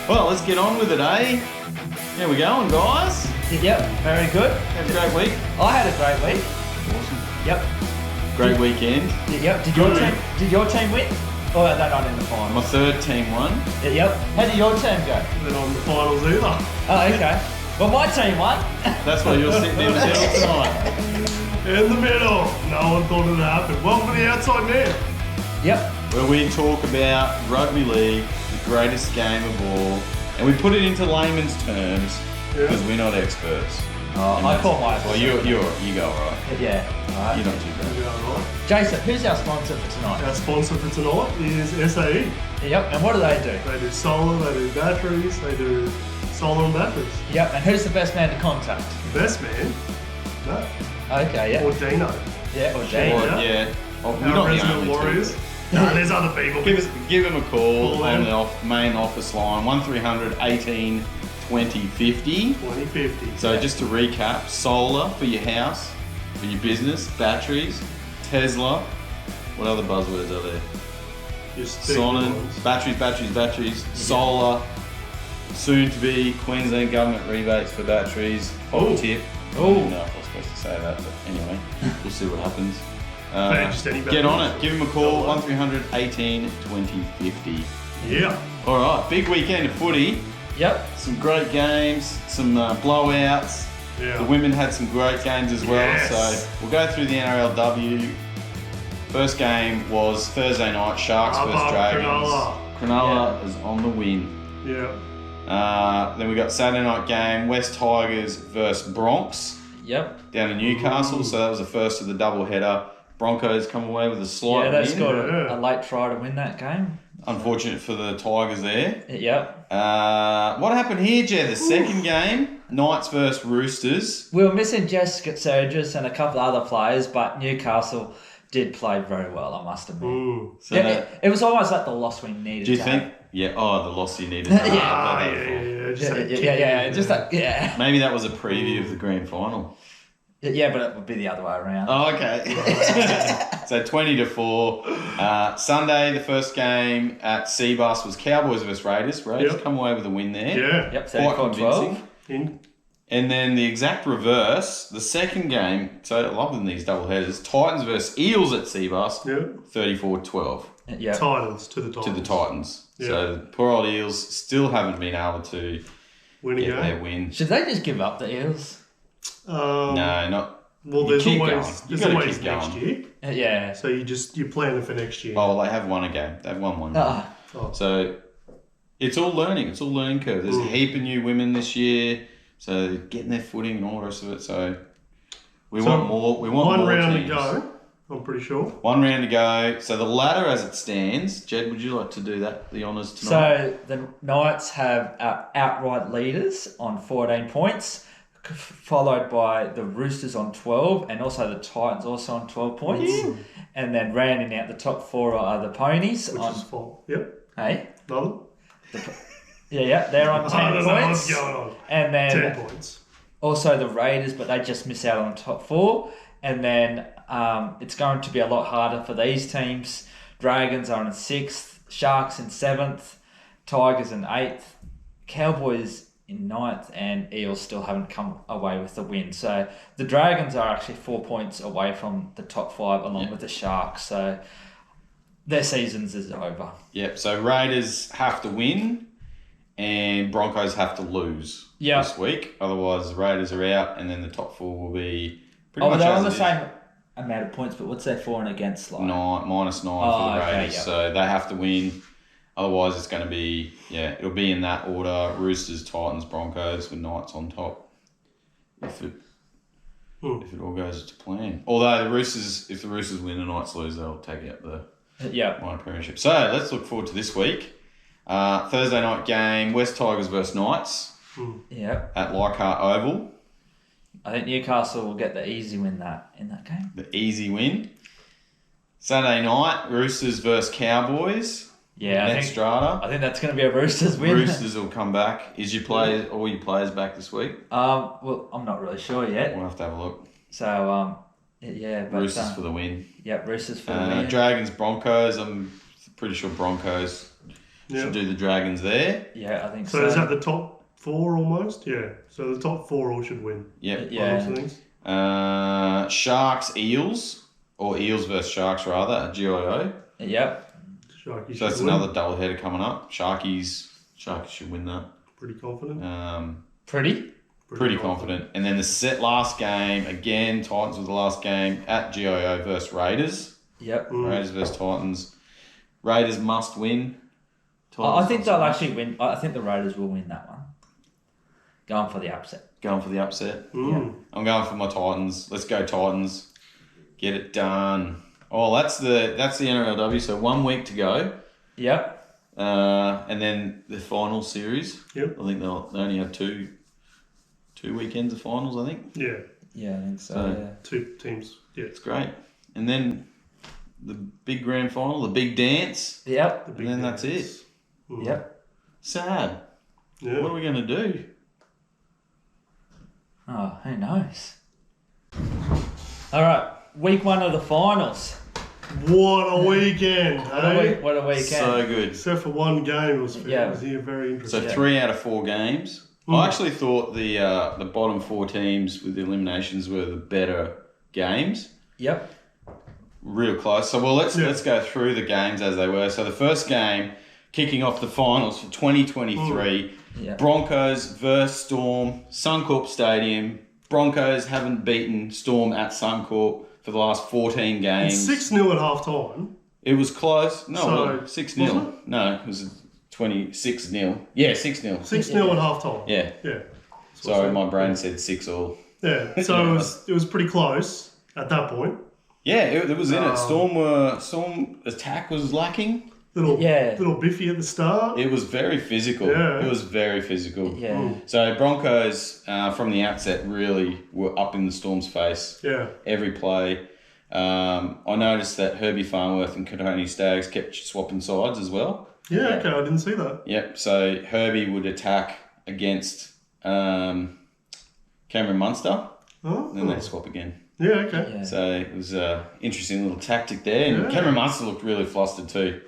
Well, let's get on with it, eh? How we going, guys? Yep, very good. Had a great week. I had a great week. Awesome. Yep. Great weekend. Yep. Did your team win? Or are they not in the final? My third team won. Yep. How did your team go? They're not in the finals either. Oh, okay. Well, my team won. That's why you're sitting in the middle tonight. In the middle. No one thought it'd happen. Welcome to the outside man. Yep. Where we talk about rugby league, the greatest game of all, and we put it into layman's terms because we're not experts. Oh, I call my. Well, you go all right. Yeah. All right. You're not too bad. Yeah, right. Jason, who's our sponsor for tonight? Our sponsor for tonight is SAE. Yep. And what do they do? They do solar, they do batteries, they do solar and batteries. Yep. And who's the best man to contact? The best man? No. Okay. Yeah. Or Dino. Yeah. Or Or, Dave. yeah. Oh, we're Our not the resident only warriors. two. No, there's other people. Give him a call Call on them. the main office line, 1300 18 20 50. 2050. So just to recap, solar for your house, for your business, batteries, Tesla, what other buzzwords are there? Just big Sonnen, ones. batteries, solar, soon to be Queensland government rebates for batteries. Hot tip. I don't know if I was supposed to say that, but anyway, we'll see what happens. Just any Get on batteries. it, give him a call, 1300 18 20 50. Yeah. Alright, big weekend of footy. Yep. Some great games, some blowouts. Yeah. The women had some great games as well, Yes. so we'll go through the NRLW. First game was Thursday night, Sharks versus Dragons. Cronulla is on the win. Yeah. Then we got Saturday night game, West Tigers versus Bronx Yep. down in Newcastle. So that was the first of the double header. Broncos come away with a slight Yeah, they win. scored Yeah. a late try to win that game. Unfortunate for the Tigers there. Yep. What happened here, Jed? The second game, Knights versus Roosters. We were missing Jessica Surges and a couple of other players, but Newcastle did play very well, I must admit. So It was almost like the loss we needed. do you to think? have. Yeah. Oh, the loss you needed. Yeah. Just like Yeah. Just like, yeah. Maybe that was a preview of the grand final. Yeah, but it would be the other way around. Oh, okay. So 20-4. Sunday, the first game at Seabus was Cowboys versus Raiders. Raiders Yep. come away with a win there. Yeah. Yep, Quite 34-12. convincing. In, And then the exact reverse, the second game, so I love them these double headers, Titans versus Eels at Seabus, yeah. 34-12 Yeah. Titans to the Titans. to the Titans. Yeah. So the poor old Eels still haven't been able to Win get again. their win. Should they just give up the Eels? No, not. Well, You there's keep always, going. You there's gotta always keep next going. year. Yeah. So you're planning for next year. Oh, well, they have won a game. They've won one game. Oh, So it's all learning. It's all learning curve. There's a heap of new women this year, so they're getting their footing and all the rest of it. So we want more. We want one more round teams. to go. I'm pretty sure. One round to go. So the ladder as it stands. Jed, would you like to do that? The honours tonight. so the Knights have outright leaders on 14 points, followed by the Roosters on 12, and also the Titans also on 12 points. And then rounding out the top four are the Ponies Which on. is full. Yep. Hey, Another? yeah, they're on 10 I don't know points. what's going on. And then 10 points. also the Raiders, but they just miss out on the top four. And then it's going to be a lot harder for these teams. Dragons are in 6th, Sharks in 7th, Tigers in 8th, Cowboys in 9th, and Eels still haven't come away with the win. So the Dragons are actually 4 points away from the top 5 along with the Sharks. So their seasons is over. Yep. So Raiders have to win, and Broncos have to lose this week. Otherwise, the Raiders are out, and then the top four will be pretty much they're as on the it is. same amount of points, but what's their for and against like? -9 for the Raiders. yep. So they have to win. Otherwise, it's going to be, it'll be in that order. Roosters, Titans, Broncos with Knights on top. If it all goes to plan. Although if the Roosters win and the Knights lose, they'll take out the minor premiership. So let's look forward to this week. Thursday night game, West Tigers versus Knights at Leichhardt Oval. I think Newcastle will get the easy win in that game. The easy win. Saturday night, Roosters versus Cowboys. Yeah, Net Strata. I think that's going to be a Roosters win. Roosters will come back. Is all your players back this week? Well, I'm not really sure yet. We'll have to have a look. So, Yeah, but Roosters for the win. Yeah, Roosters for the win. Dragons, Broncos. I'm pretty sure Broncos should do the Dragons there. Yeah, I think so. So is that the top 4 almost? Yeah. So the top 4 all should win. Yep. Yeah. Sharks, Eels, or Eels versus Sharks rather at GIO. Yep. Sharkies So that's should another win. doubleheader coming up. Sharkies should win that. Pretty confident. Pretty confident. And then the last game, again, Titans was the last game at GIO versus Raiders. Yep. Raiders versus Titans. Raiders must win. I think they'll actually win. I think the Raiders will win that one. Going for the upset. Going for the upset. Yeah. I'm going for my Titans. Let's go Titans. Get it done. Oh, that's the NRLW. So 1 week to go. Yep. And then the final series. Yep. I think they only have two weekends of finals, I think. Yeah. Yeah, I think so. Yeah. 2 teams. Yeah. It's great. And then the big grand final, the big dance. Yep. And then that's it. Yep. Sad. Yeah. What are we going to do? Oh, who knows? All right, week 1 of the finals. What a weekend, hey? What a weekend. So good. Except for one game, it was here very interesting. So 3 out of 4 games. I actually thought the bottom 4 teams with the eliminations were the better games. Yep. Real close. So let's go through the games as they were. So the first game, kicking off the finals for 2023, Broncos versus Storm, Suncorp Stadium. Broncos haven't beaten Storm at Suncorp for the last 14 games. It's 6-0 at half time. It was close. No, So, 6-0. wasn't it? No, it was 26-0. Yeah, 6-0. 6-0 at half time. Yeah. Yeah. Sorry, my brain said 6-all. Yeah. So it was pretty close at that point. Yeah, it was in it. Storm attack was lacking. Little biffy at the start. It was very physical. Yeah. It was very physical. Yeah. So Broncos from the outset really were up in the Storm's face. Yeah. Every play. I noticed that Herbie Farnworth and Kadoni Staggs kept swapping sides as well. Yeah, okay, I didn't see that. Yep. So Herbie would attack against Cameron Munster, Oh. and then they'd swap again. Yeah, okay. Yeah. So it was an interesting little tactic there. And Cameron Munster looked really flustered too.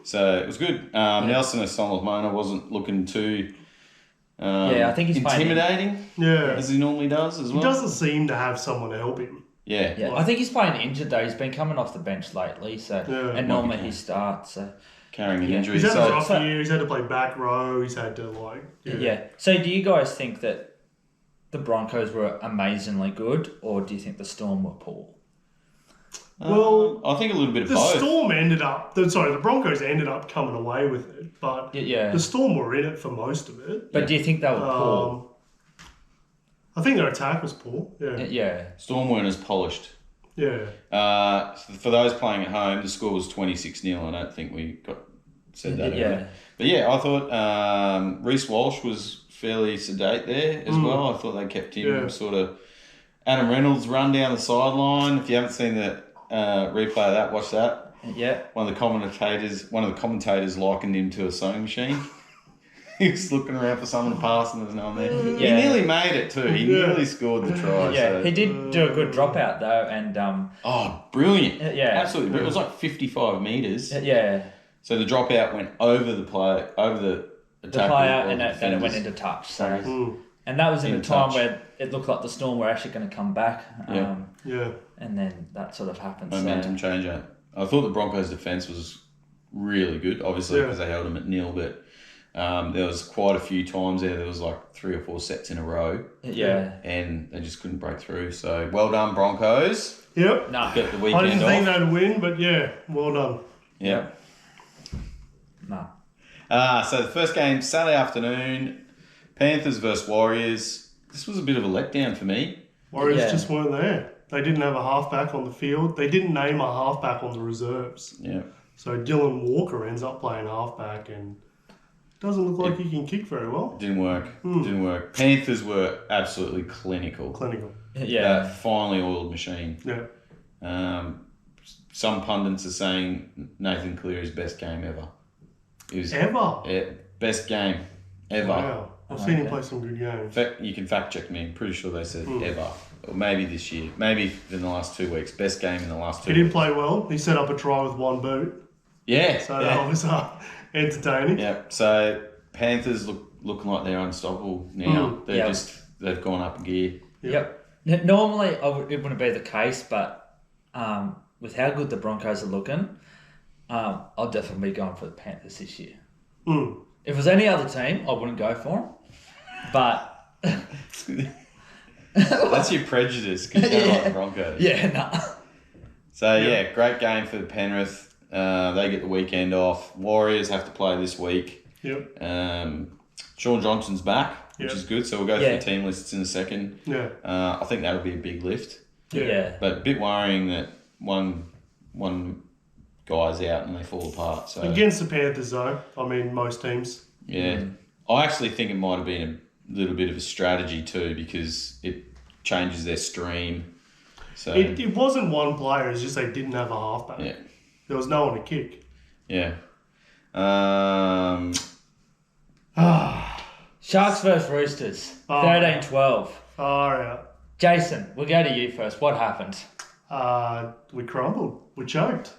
So it was good. Nelson Asamoah wasn't looking too I think he's intimidating as he normally does as well. He doesn't seem to have someone to help him. Yeah. Yeah, I think he's playing injured though. He's been coming off the bench lately, and normally he starts. So. Carrying an injury. He's had a rough year. He's had to play back row. He's had to So do you guys think that the Broncos were amazingly good, or do you think the Storm were poor? Well, I think a little bit of the both. the Broncos ended up coming away with it, but the Storm were in it for most of it. But do you think they were poor? I think their attack was poor. Yeah. Yeah. Storm weren't as polished. Yeah. For those playing at home, the score was 26-0. I don't think we said that earlier. But yeah, I thought Reece Walsh was fairly sedate there as well. I thought they kept him sort of... Adam Reynolds run down the sideline. If you haven't seen the replay of that, watch that. Yeah. One of the commentators likened him to a sewing machine. He was looking around for someone to pass and there was no one there. Yeah. He nearly made it too. He nearly scored the try. Yeah, so. he did do a good dropout though, and brilliant! Absolutely brilliant. It was like 55 meters. Yeah. So the dropout went over the player, The player, and then it went into touch. So, and that was in a time where it looked like the Storm were actually going to come back. And then that sort of happened. Momentum change. I thought the Broncos' defense was really good, obviously because they held them at 0, but. There was quite a few times there was like 3 or 4 sets in a row. Yeah. And they just couldn't break through. So well done, Broncos. Yep. No. Get the weekend I didn't off. think they'd win, but well done. Yeah. No. So the first game, Saturday afternoon, Panthers versus Warriors. This was a bit of a letdown for me. Warriors just weren't there. They didn't have a halfback on the field. They didn't name a halfback on the reserves. Yeah. So Dylan Walker ends up playing halfback and doesn't look like he can kick very well. Didn't work. Panthers were absolutely clinical. Yeah. That finely oiled machine. Yeah. Some pundits are saying Nathan Cleary's best game ever. Best game ever. Wow. I've seen him play some good games. You can fact check me. I'm pretty sure they said ever. or maybe this year, maybe in the last 2 weeks. Best game in the last 2 weeks. He didn't play well. He set up a try with one boot. Yeah. So that was entertaining. Yeah. So Panthers looking like they're unstoppable now. They've gone up a gear. Yep. Normally it wouldn't be the case, but with how good the Broncos are looking, I'll definitely be going for the Panthers this year. Mm. If it was any other team, I wouldn't go for them. But that's your prejudice because you don't like the Broncos. Yeah, nah. So great game for the Penrith. They get the weekend off. Warriors have to play this week. Yep. Sean Johnson's back, which is good. So we'll go through the team lists in a second. Yeah. I think that'll be a big lift. Yeah. But a bit worrying that one guy's out and they fall apart. So against the Panthers, though, I mean, most teams. Yeah. I actually think it might have been a little bit of a strategy too because it changes their stream. So it wasn't one player, it's just they didn't have a halfback. Yeah. There was no one to kick. Yeah. Sharks versus Roosters. 13-12. Yeah. Jason, we'll go to you first. What happened? We crumbled. We choked.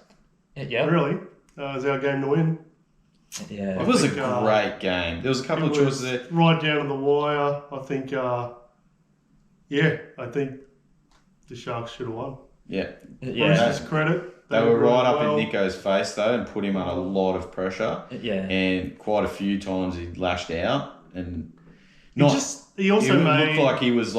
Yeah. Really. It was our game to win. Yeah. It was a great game. There was a couple of choices there. Right down to the wire. I think, I think the Sharks should have won. Yeah. Roosters credit. They were right up in Nico's face though and put him under a lot of pressure. Yeah. And quite a few times he lashed out and he also looked like he was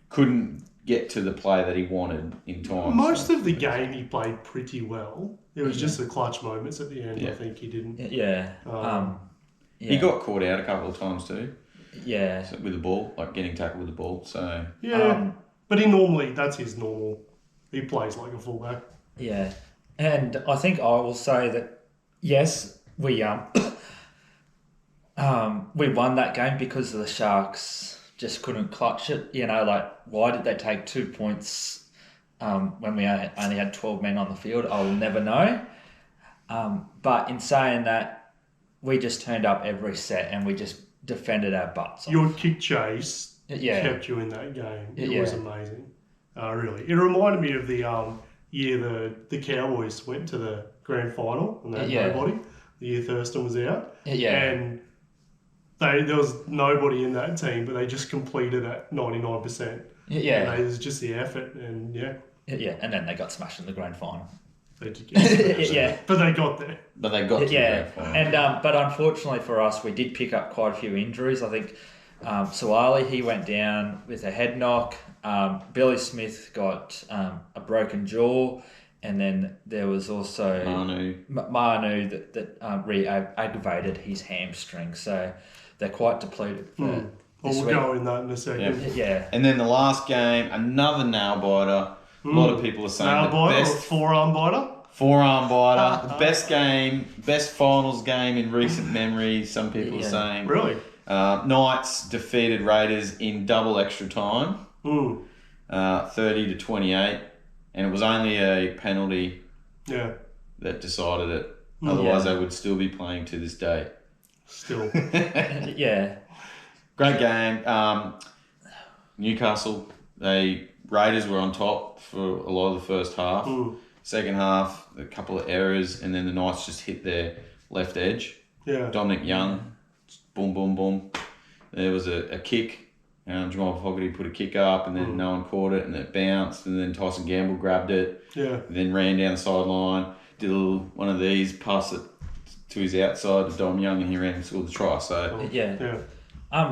couldn't get to the play that he wanted in time. Most of the game he played pretty well. It was just the clutch moments at the end. I think he didn't. Yeah. He got caught out a couple of times too. Yeah. So with the ball, getting tackled with the ball. So but that's his normal. He plays like a fullback. Yeah, and I think I will say that yes, we won that game because the Sharks just couldn't clutch it. Why did they take 2 points when we only had 12 men on the field? I will never know. But in saying that, we just turned up every set and we just defended our butts off. Your kick chase kept you in that game. It was amazing. Really. It reminded me of the year the Cowboys went to the grand final and they had nobody. The year Thurston was out. And there was nobody in that team, but they just completed at 99%. And it was just the effort and and then they got smashed in the grand final. They did get smashed. But they got there. But they got to the grand final. And but unfortunately for us, we did pick up quite a few injuries. I think Suwali, he went down with a head knock. Billy Smith got a broken jaw, and then there was also Manu that re-aggravated his hamstring. So they're quite depleted. We'll go in that in a second. Yeah. And then the last game, another nail biter. A lot of people are saying nail biter or forearm biter. Forearm biter, the best finals game in recent memory. Some people are saying. Really. Knights defeated Raiders in double extra time. 30-28, and it was only a penalty that decided it. Otherwise, they would still be playing to this day. Still. Great game. Newcastle, Raiders were on top for a lot of the first half. Second half, a couple of errors, and then the Knights just hit their left edge. Yeah. Dominic Young, boom, boom, boom. There was a kick. Jamal Fogarty put a kick up and then no one caught it and it bounced and then Tyson Gamble grabbed it. And then ran down the sideline, did a little one of these, passed it to his outside to Dom Young and he ran and scored the try. So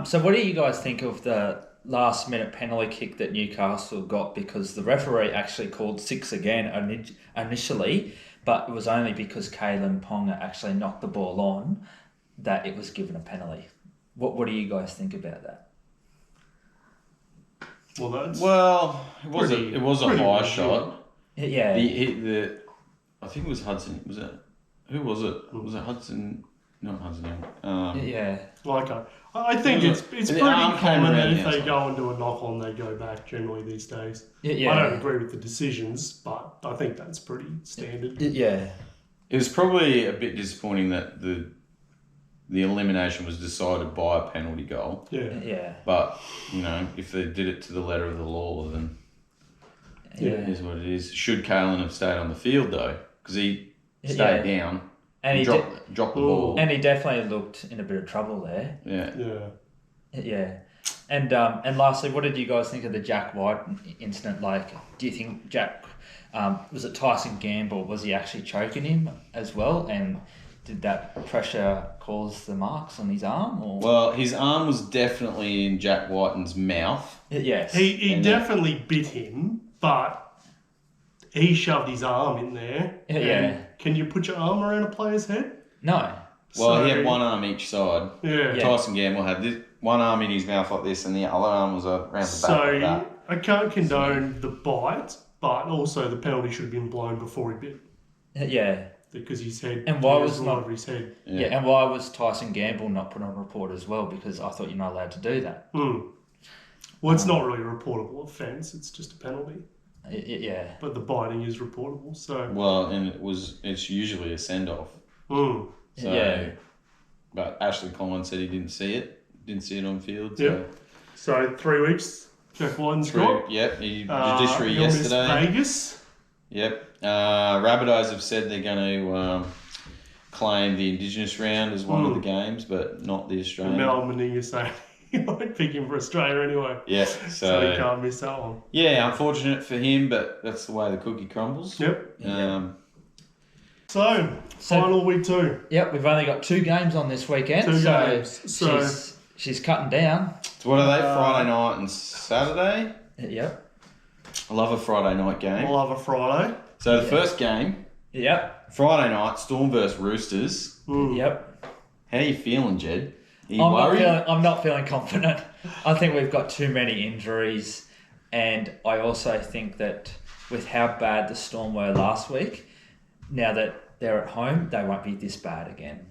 So what do you guys think of the last minute penalty kick that Newcastle got, because the referee actually called 6 again initially, but it was only because Kalen Ponga actually knocked the ball on that it was given a penalty. What do you guys think about that? Well, it was a high shot. Yeah. I think it was Hudson. Was it? Who was it? Was it Hudson? Not Hudson. Okay. I think it's pretty common that if they go and do a knock on, they go back generally these days. I don't agree with the decisions, but I think that's pretty standard. It was probably a bit disappointing that the elimination was decided by a penalty goal. Yeah. But, if they did it to the letter of the law, then it is what it is. Should Kalen have stayed on the field, though? Because he stayed down and he dropped the ball. And he definitely looked in a bit of trouble there. Yeah. And lastly, what did you guys think of the Jack White incident? Like, do you think Jack... was it Tyson Gamble? Was he actually choking him as well? And did that pressure cause the marks on his arm? Or? Well, his arm was definitely in Jack Whiten's mouth. Yes. He definitely bit him, but he shoved his arm in there. Yeah. Can you put your arm around a player's head? No. Well, he had one arm each side. Yeah. Tyson Gamble had this one arm in his mouth like this, and the other arm was around the back like that. I can't condone the bite, but also the penalty should have been blown before he bit. Yeah. Because his head... And why was not over his head? Yeah, and why was Tyson Gamble not put on report as well? Because I thought you're not allowed to do that. Well, it's not really a reportable offence. It's just a penalty. Yeah. But the biting is reportable, so... Well, and it's usually a send-off. So, but Ashley Collins said he didn't see it. Didn't see it on field. So 3 weeks, Jack Whiten's got. Yep, judiciary yesterday. Vegas. Yep. Rabbitohs have said they're going to claim the Indigenous round as one of the games, but not the Australian. Mel Meninga saying he won't pick him for Australia anyway. Yeah, so he can't miss that one. Yeah, unfortunate for him, but that's the way the cookie crumbles. Yep. So final week 2. Yep, we've only got 2 games on this weekend. 2 games. So she's cutting down. So what are they? Friday night and Saturday? Yep. I love a Friday night game. I love a Friday. So the first game. Yep. Friday night, Storm versus Roosters. Yep. How are you feeling, Jed? Are you worried? I'm not feeling confident. I think we've got too many injuries, and I also think that with how bad the Storm were last week, now that they're at home, they won't be this bad again.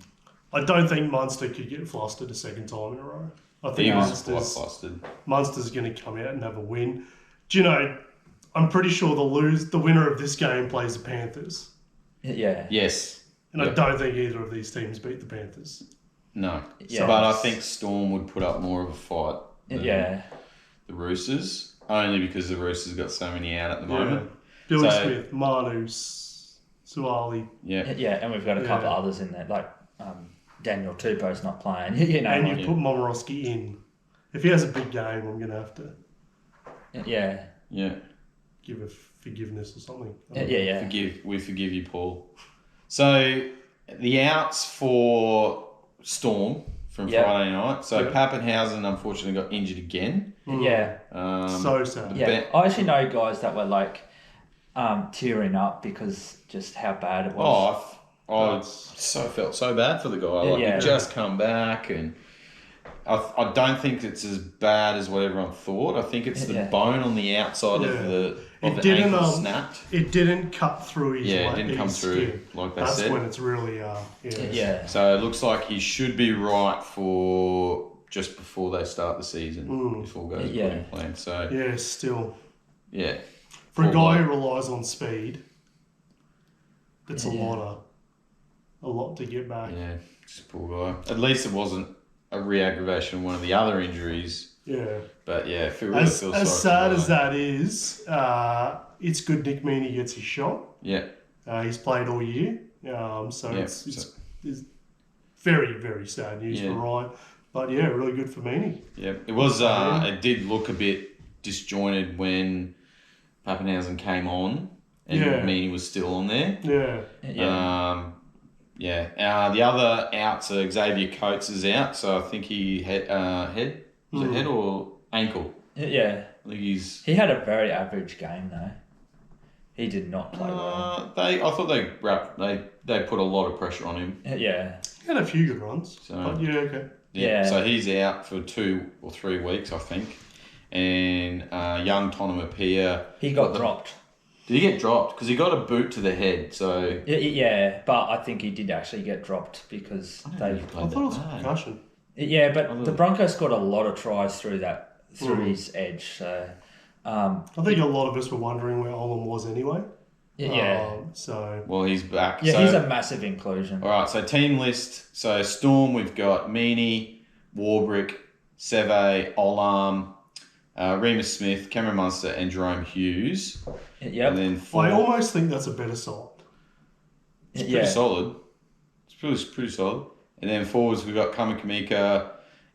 I don't think Munster could get flustered a second time in a row. I think he was quite flustered. Munster's going to come out and have a win. Do you know, I'm pretty sure the winner of this game plays the Panthers. Yeah. Yes. And I don't think either of these teams beat the Panthers. No. Yeah. But I think Storm would put up more of a fight than the Roosters, only because the Roosters got so many out at the moment. Billy Smith, Manu, Suali. Yeah, and we've got a couple others in there, like Daniel Tupou's not playing. And you put Momorowski in. If he has a big game, I'm going to have to give a forgiveness or something. We forgive you, Paul. So the outs for Storm from Friday night. So Pappenhausen unfortunately got injured again. So sad. I actually know guys that were like tearing up because just how bad it was. I felt so bad for the guy. He just come back, and I don't think it's as bad as what everyone thought. I think it's the bone on the outside of the ankle snapped. It didn't cut through his it didn't come through like they said. That's when it's really So it looks like he should be right for just before they start the season, if all goes according to plan. So still. Yeah. For a guy who relies on speed, it's a lot to get back. Yeah, just a poor guy. At least it wasn't a re-aggravation of one of the other injuries. Yeah. But if it really feels sorry as sad as that is, it's good Nick Meaney gets his shot. Yeah. He's played all year. It's very, very sad news for Ryan. But really good for Meaney. Yeah. It was it did look a bit disjointed when Pappenhausen came on and Meaney was still on there. The other outs are Xavier Coates is out, so I think he head or ankle. Yeah. I think he had a very average game though. He did not play well. I thought they put a lot of pressure on him. Yeah. He had a few good runs. So he's out for 2 or 3 weeks, I think. And young Tonamapia. He got dropped. Did he get dropped? Because he got a boot to the head, so... Yeah, but I think he did actually get dropped because I thought it was a concussion. Yeah, but the Broncos scored a lot of tries through his edge, so... I think a lot of us were wondering where Olam was anyway. Yeah. Well, he's back. Yeah, he's a massive inclusion. All right, so team list. So Storm, we've got Meaney, Warbrick, Seve, Olam, Remus Smith, Cameron Munster, and Jerome Hughes. Yep. And then I almost think that's a better side. It's pretty solid. It's pretty solid. And then forwards, we've got Kamakamika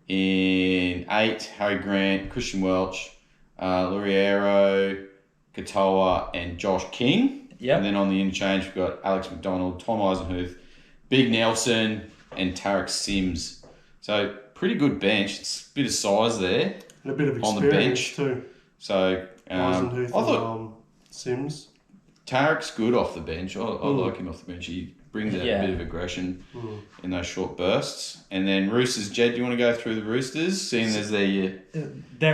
in 8, Harry Grant, Christian Welch, Luriero, Katoa, and Josh King. Yep. And then on the interchange, we've got Alex McDonald, Tom Eisenhuth, Big Nelson, and Tarek Sims. So pretty good bench. It's a bit of size there. And a bit of experience on the bench too. So Eisenhuth I thought Sims. Tarek's good off the bench. I like him off the bench. He brings out a bit of aggression in those short bursts. And then Roosters, Jed, do you want to go through the Roosters, seeing as they're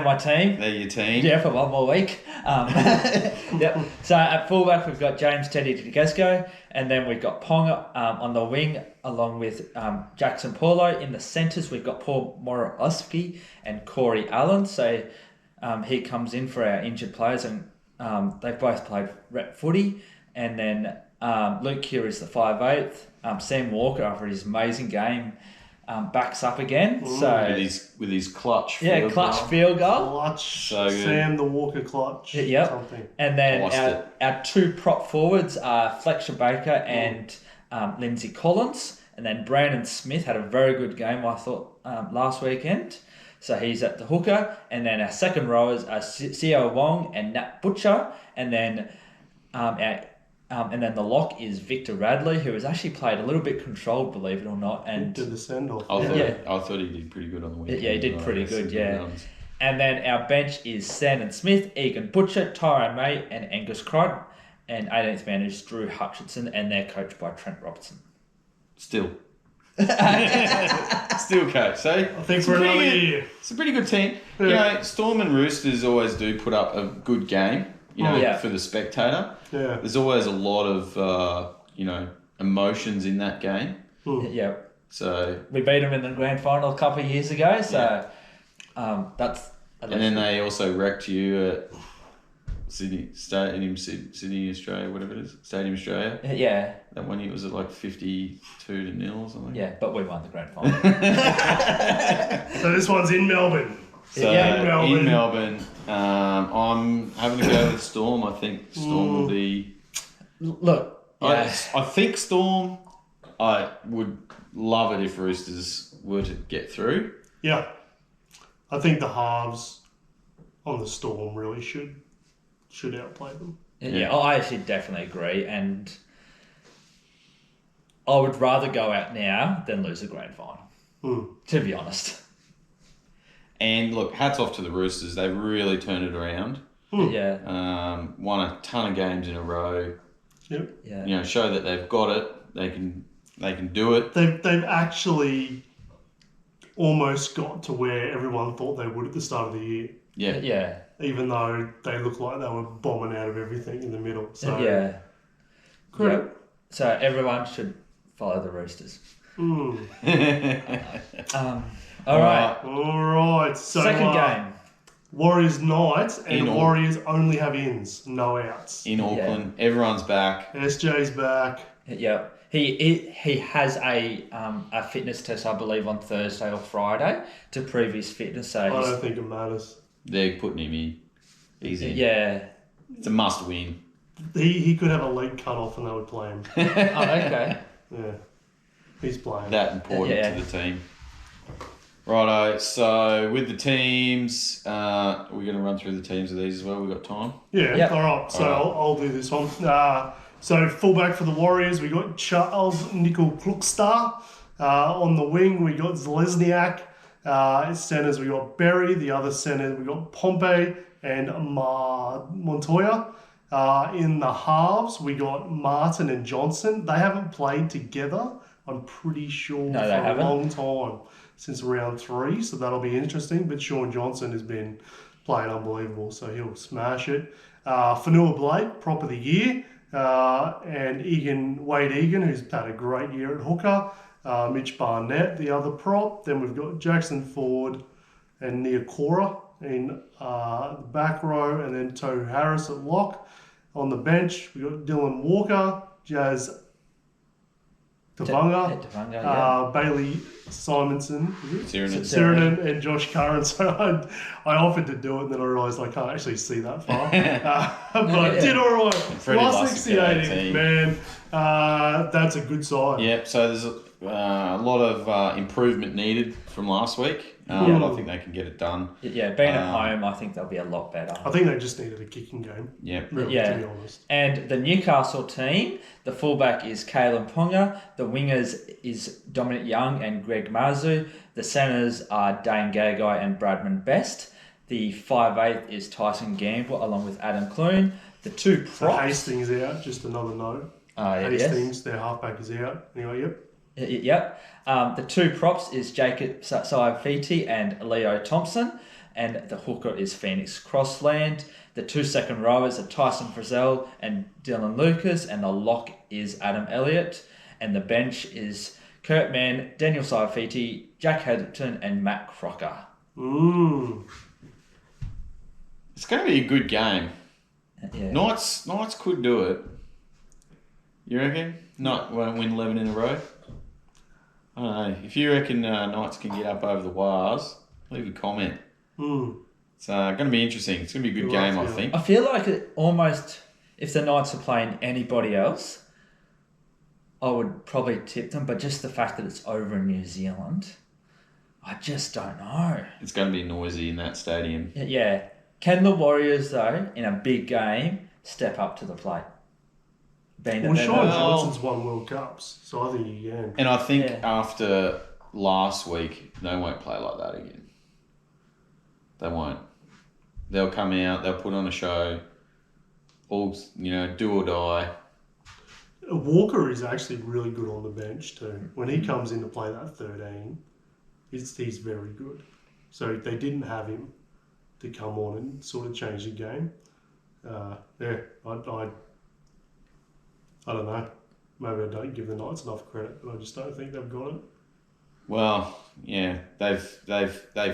my team? They're your team. Yeah, for one more week. Yep. So at fullback, we've got James Teddy Tedesco, and then we've got Ponga on the wing, along with Jackson Paulo. In the centres, we've got Paul Morosky and Corey Allen. So he comes in for our injured players, and they've both played rep footy. And then Luke Keir is the 5'8". Sam Walker, after his amazing game, backs up again. So with his clutch. Field goal. Clutch. So good. Sam the Walker clutch. Yep. Something. And then our two prop forwards are Fletcher Baker and Lindsay Collins. And then Brandon Smith had a very good game, I thought, last weekend. So he's at the hooker. And then our second rowers are Seo Wong and Nat Butcher. And then and then the lock is Victor Radley, who has actually played a little bit controlled, believe it or not. And did the send-off. I thought he did pretty good on the weekend. Yeah, he did pretty good, yeah. And then our bench is Sandon Smith, Egan Butcher, Tyrone May, and Angus Crichton. And 18th man is Drew Hutchinson, and they're coached by Trent Robertson. Still coach. So I think for another year. It's a pretty good team. Yeah. You know, Storm and Roosters always do put up a good game, for the spectator. Yeah. There's always a lot of, emotions in that game. Yeah. So we beat them in the grand final a couple of years ago, so that's... And then they also wrecked you at Sydney, Australia, whatever it is. Stadium Australia. Yeah. That one year was at like 52-0 or something. Yeah, but we won the grand final. So this one's in Melbourne. So in Melbourne, I'm having to go with Storm. I think Storm will be... Look, I think Storm, I would love it if Roosters were to get through. Yeah. I think the halves on the Storm really should outplay them. Yeah, I actually definitely agree, and I would rather go out now than lose a grand final, to be honest. And look, hats off to the Roosters. They really turned it around. Yeah. Won a ton of games in a row. Yep. Yeah. Show that they've got it. They can do it. They've actually almost got to where everyone thought they would at the start of the year. Yeah. Yeah. Even though they looked like they were bombing out of everything in the middle. So credit. Yep. So everyone should follow the Roosters. Mm. All right. All right. So second game. Warriors Knights, and In Warriors only have ins, no outs. In Auckland, everyone's back. SJ's back. Yeah. He has a fitness test, I believe, on Thursday or Friday to prove his fitness. So I don't think it matters. They're putting him in. He's in. Yeah. It's a must win. He could have a leg cut off and they would play him. Oh, okay. Yeah. He's playing. That important to the team. Righto, so with the teams, we're going to run through the teams of these as well. We've got time. Yeah, yep. All right. So I'll do this one. So fullback for the Warriors, we got Charles Nickel Klukstar. On the wing, we got Zlesniak. Centers, we got Berry. The other centers, we got Pompey and Montoya. In the halves, we got Martin and Johnson. They haven't played together, I'm pretty sure, for a long time, since round 3. So that'll be interesting. But Sean Johnson has been playing unbelievable, so he'll smash it. Fanua Blake, prop of the year. And Wade Egan, who's had a great year at hooker. Mitch Barnett, the other prop. Then we've got Jackson Ford and Niokora in the back row, and then Tohu Harris at lock. On the bench, we got Dylan Walker, Jazz Tavanga, Bailey Simonson, Sirenen, and Josh Curran. So I offered to do it, and then I realised I can't actually see that far. But I did all right. Last 68, man. That's a good side. Yep. So there's a lot of improvement needed from last week. But I think they can get it done. Yeah, being at home, I think they'll be a lot better. I think they just needed a kicking game. Yep. Really, to be honest. And the Newcastle team, the fullback is Kalen Ponga. The wingers is Dominic Young and Greg Mazu. The centres are Dane Gagai and Bradman Best. The 5'8" is Tyson Gamble along with Adam Clune. The two props... So Hastings out, just another note. Hastings, their halfback is out. Anyway, yep. Yep. The two props is Jacob Saifiti and Leo Thompson, and the hooker is Phoenix Crossland. The two second rowers are Tyson Frizzell and Dylan Lucas, and the lock is Adam Elliott, and the bench is Kurt Mann, Daniel Saifiti, Jack Hazelton, and Matt Crocker. It's going to be a good game. Yeah. Knights could do it. You reckon? Not won't win 11 in a row? I don't know. If you reckon Knights can get up over the Wars, leave a comment. It's going to be interesting. It's going to be a good game, I think. I feel like it almost, if the Knights are playing anybody else, I would probably tip them, but just the fact that it's over in New Zealand, I just don't know. It's going to be noisy in that stadium. Yeah. Can the Warriors, though, in a big game, step up to the plate? Sean Johnson's won World Cups, so I think he can. And I think after last week, they won't play like that again. They won't. They'll come out, they'll put on a show, all, do or die. Walker is actually really good on the bench too. When he comes in to play that 13, he's very good. So they didn't have him to come on and sort of change the game. I don't know. Maybe I don't give the Knights enough credit, but I just don't think they've got it. Well, yeah, they've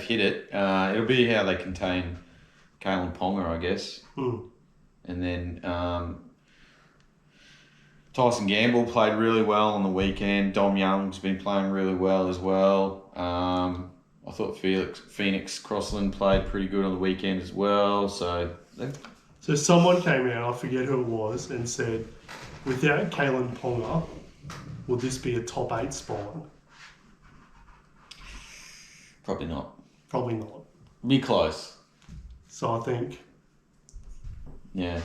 hit it. It'll be how they contain Kalen Ponga, I guess. And then Tyson Gamble played really well on the weekend. Dom Young's been playing really well as well. I thought Phoenix Crossland played pretty good on the weekend as well. So someone came out, I forget who it was, and said, without Kalen Ponga, would this be a top 8 spot? Probably not. Be close. So I think... Yeah.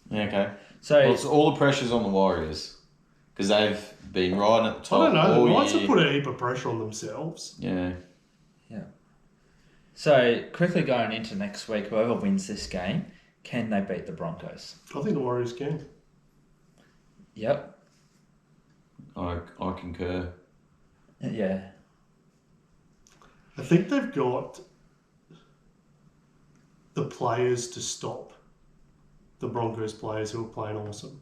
Okay. So it's all the pressure's on the Warriors because they've been riding at the top. I don't know. The Knights have put a heap of pressure on themselves. Yeah. So quickly going into next week, whoever wins this game, can they beat the Broncos? I think the Warriors can. Yep. I concur. Yeah. I think they've got the players to stop the Broncos players who are playing awesome.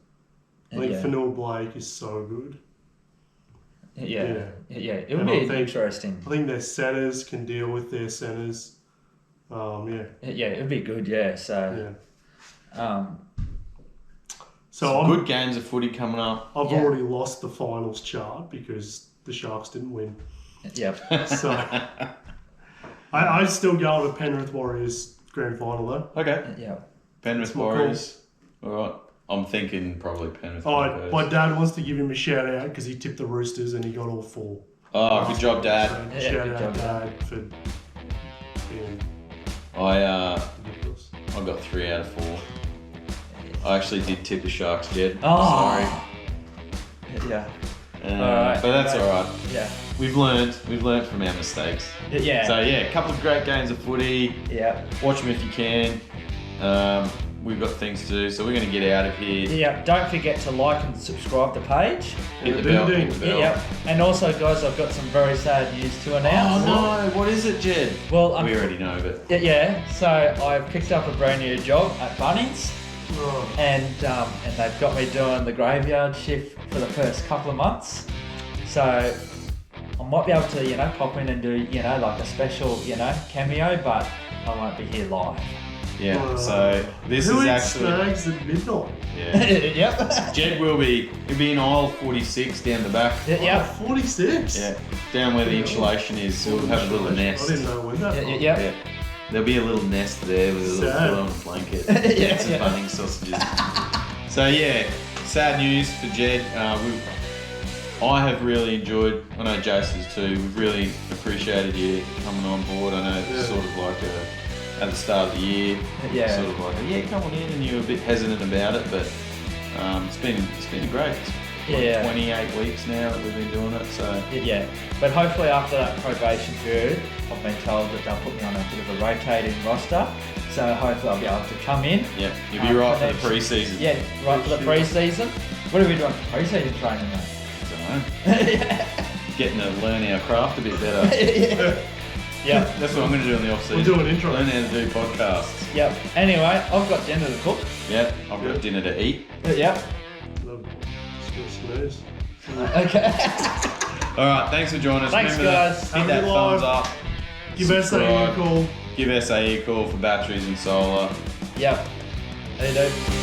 I think Fanua Blake is so good. Yeah. It would be interesting. I think their centres can deal with their centres. It would be good, So, some good games of footy coming up. I've already lost the finals chart because the Sharks didn't win. Yep. So, I still go with Penrith Warriors grand final though. Okay. Yeah. Penrith Warriors. All right. I'm thinking probably Penrith Warriors. My dad wants to give him a shout out because he tipped the Roosters and he got all 4. Oh, good job, Dad. So shout out, Dad, for being I got 3 out of 4. I actually did tip the Sharks, Jed. Sorry. Yeah. But that's all right. Yeah. We've learned from our mistakes. Yeah. So a couple of great games of footy. Yeah. Watch them if you can. We've got things to do, so we're going to get out of here. Yeah. Don't forget to like and subscribe to the page. Hit the bell. Yeah. And also, guys, I've got some very sad news to announce. Oh no! What is it, Jed? Well, we already know, but yeah. So I've picked up a brand new job at Bunnings. And they've got me doing the graveyard shift for the first couple of months. So I might be able to, pop in and do, like a special, cameo, but I won't be here live. Yeah. So this Who is eats actually. snags at midnight? Yeah. Yep. Jed he'll be in aisle 46 down the back. Yep. 46. Yeah. Down where the insulation is, so we'll have a little nest. I didn't know when that was. Yep. Yeah. There'll be a little nest there with a little Sad. pillow and a blanket. Yeah, Some yeah. bunning sausages. So yeah, sad news for Jed. I have really enjoyed. I know Jace has too. We've really appreciated you coming on board. I know it's sort of like at the start of the year, sort of like come on in, and you were a bit hesitant about it, but it's been great. It's like 28 weeks now that we've been doing it. So yeah, but hopefully after that probation period, I've been told that they'll put me on a bit of a rotating roster. So hopefully I'll be able to come in. yeah, you'll be right for the pre-season. Yeah, right for the pre-season. What are we doing for pre-season training, mate? Getting to learn our craft a bit better. Yeah. That's what I'm going to do in the off season. We'll do an intro. Learn how to do podcasts. Yep. Anyway, I've got dinner to cook. Yep. I've got dinner to eat. Yep. Love snooze. Okay. All right. Thanks for joining us. Thanks, Remember guys. Hit that thumbs up. Give SAE a call. Give SAE a call for batteries and solar. Yep. Hey, dude.